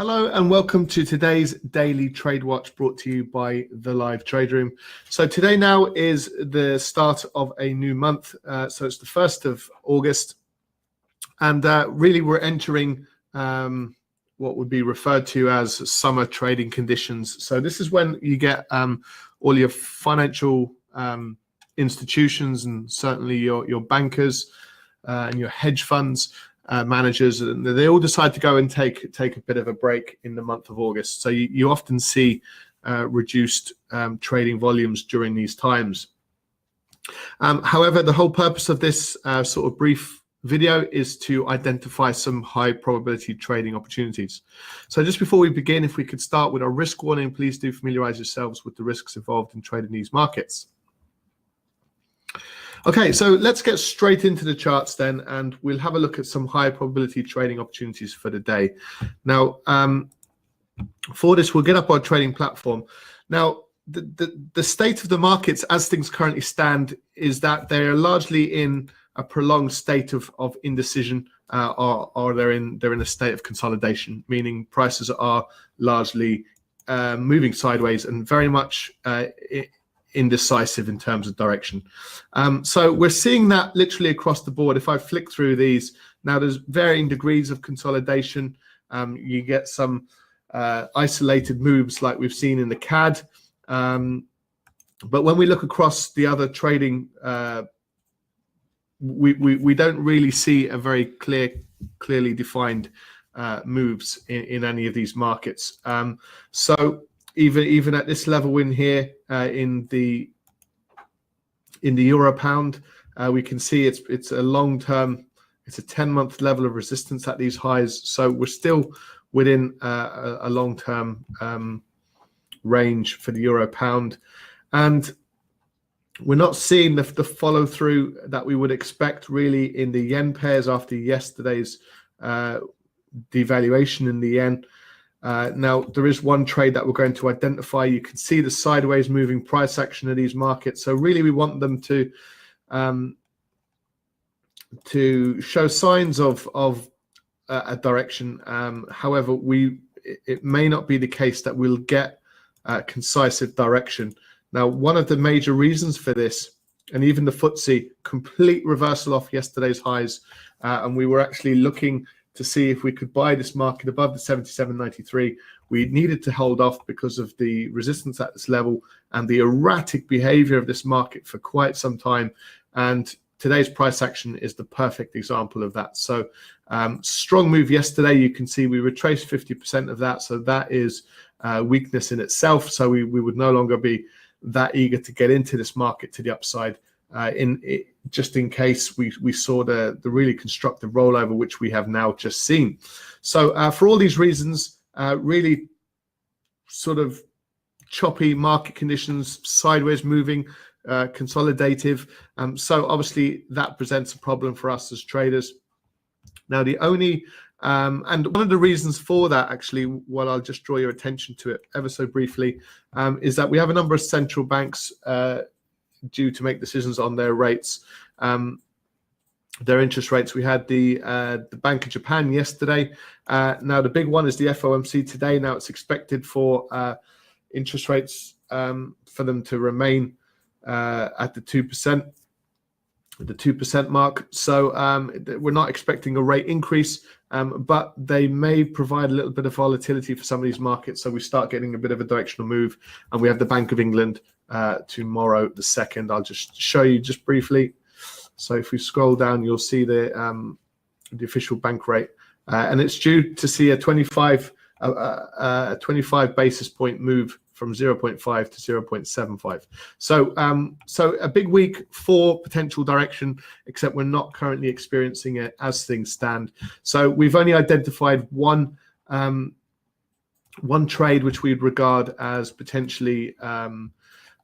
Hello and welcome to today's Daily Trade Watch brought to you by the Live Trade Room. So today now is the start of a new month. So it's the 1st of August. And really we're entering what would be referred to as summer trading conditions. So this is when you get all your financial institutions and certainly your bankers and your hedge funds managers, and they all decide to go and take a bit of a break in the month of August. So you often see reduced trading volumes during these times. However, the whole purpose of this sort of brief video is to identify some high probability trading opportunities. So just before we begin, if we could start with our risk warning, please do familiarize yourselves with the risks involved in trading these markets. Okay, so let's get straight into the charts then, and we'll have a look at some high probability trading opportunities for the day. Now, for this, we'll get up our trading platform. Now, the state of the markets as things currently stand is that they are largely in a prolonged state of indecision, or they're in a state of consolidation, meaning prices are largely moving sideways and very much indecisive in terms of direction. So we're seeing that literally across the board. If I flick through these, now there's varying degrees of consolidation. You get some isolated moves like we've seen in the CAD. But when we look across the other trading, we don't really see a very clearly defined moves in any of these markets. So even at this level in here, in the euro pound, we can see it's a long-term, it's a 10-month level of resistance at these highs. So we're still within a long-term range for the euro pound, and we're not seeing the follow through that we would expect really in the yen pairs after yesterday's devaluation in the yen. Now, there is one trade that we're going to identify. You can see the sideways moving price action of these markets. So really, we want them to show signs of a direction. However, it may not be the case that we'll get concisive direction. Now, one of the major reasons for this, and even the FTSE, complete reversal off yesterday's highs, and we were actually looking to see if we could buy this market above the 77.93. We needed to hold off because of the resistance at this level and the erratic behavior of this market for quite some time. And today's price action is the perfect example of that. So strong move yesterday. You can see we retraced 50% of that. So that is weakness in itself. So we would no longer be that eager to get into this market to the upside. Just in case we saw the really constructive rollover, which we have now just seen. So for all these reasons, really sort of choppy market conditions, sideways moving, consolidative. So obviously that presents a problem for us as traders. Now the only, and one of the reasons for that, actually, what I'll just draw your attention to it ever so briefly, is that we have a number of central banks due to make decisions on their rates, their interest rates. We had the Bank of Japan yesterday. Now the big one is the FOMC today. Now it's expected for interest rates for them to remain at the 2% mark. So we're not expecting a rate increase, but they may provide a little bit of volatility for some of these markets. So we start getting a bit of a directional move, and we have the Bank of England tomorrow, the 2nd. I'll just show you just briefly. So if we scroll down, you'll see the official bank rate, and it's due to see a 25 basis point move from 0.5 to 0.75. So a big week for potential direction, except we're not currently experiencing it as things stand. So we've only identified one trade which we'd regard as potentially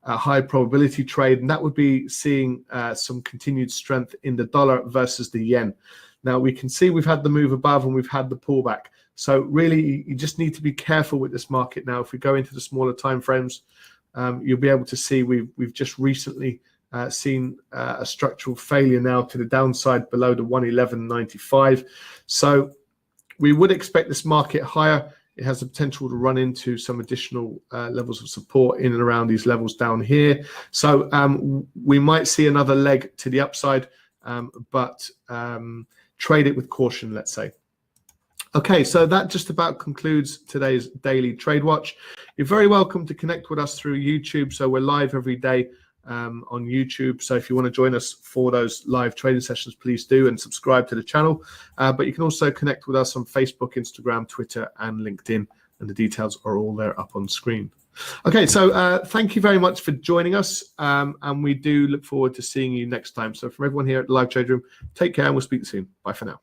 a high probability trade, and that would be seeing some continued strength in the dollar versus the yen. Now we can see we've had the move above and we've had the pullback. So really, you just need to be careful with this market now. If we go into the smaller time frames, you'll be able to see we've just recently seen a structural failure now to the downside below the 111.95. So we would expect this market higher it has the potential to run into some additional levels of support in and around these levels down here. So we might see another leg to the upside, but trade it with caution, let's say. Okay, so that just about concludes today's daily Trade Watch. You're very welcome to connect with us through YouTube. So we're live every day on YouTube. So if you want to join us for those live trading sessions, please do, and subscribe to the channel. But you can also connect with us on Facebook, Instagram, Twitter, and LinkedIn. And the details are all there up on screen. Okay, so thank you very much for joining us. And we do look forward to seeing you next time. So from everyone here at the Live Trade Room, take care and we'll speak soon. Bye for now.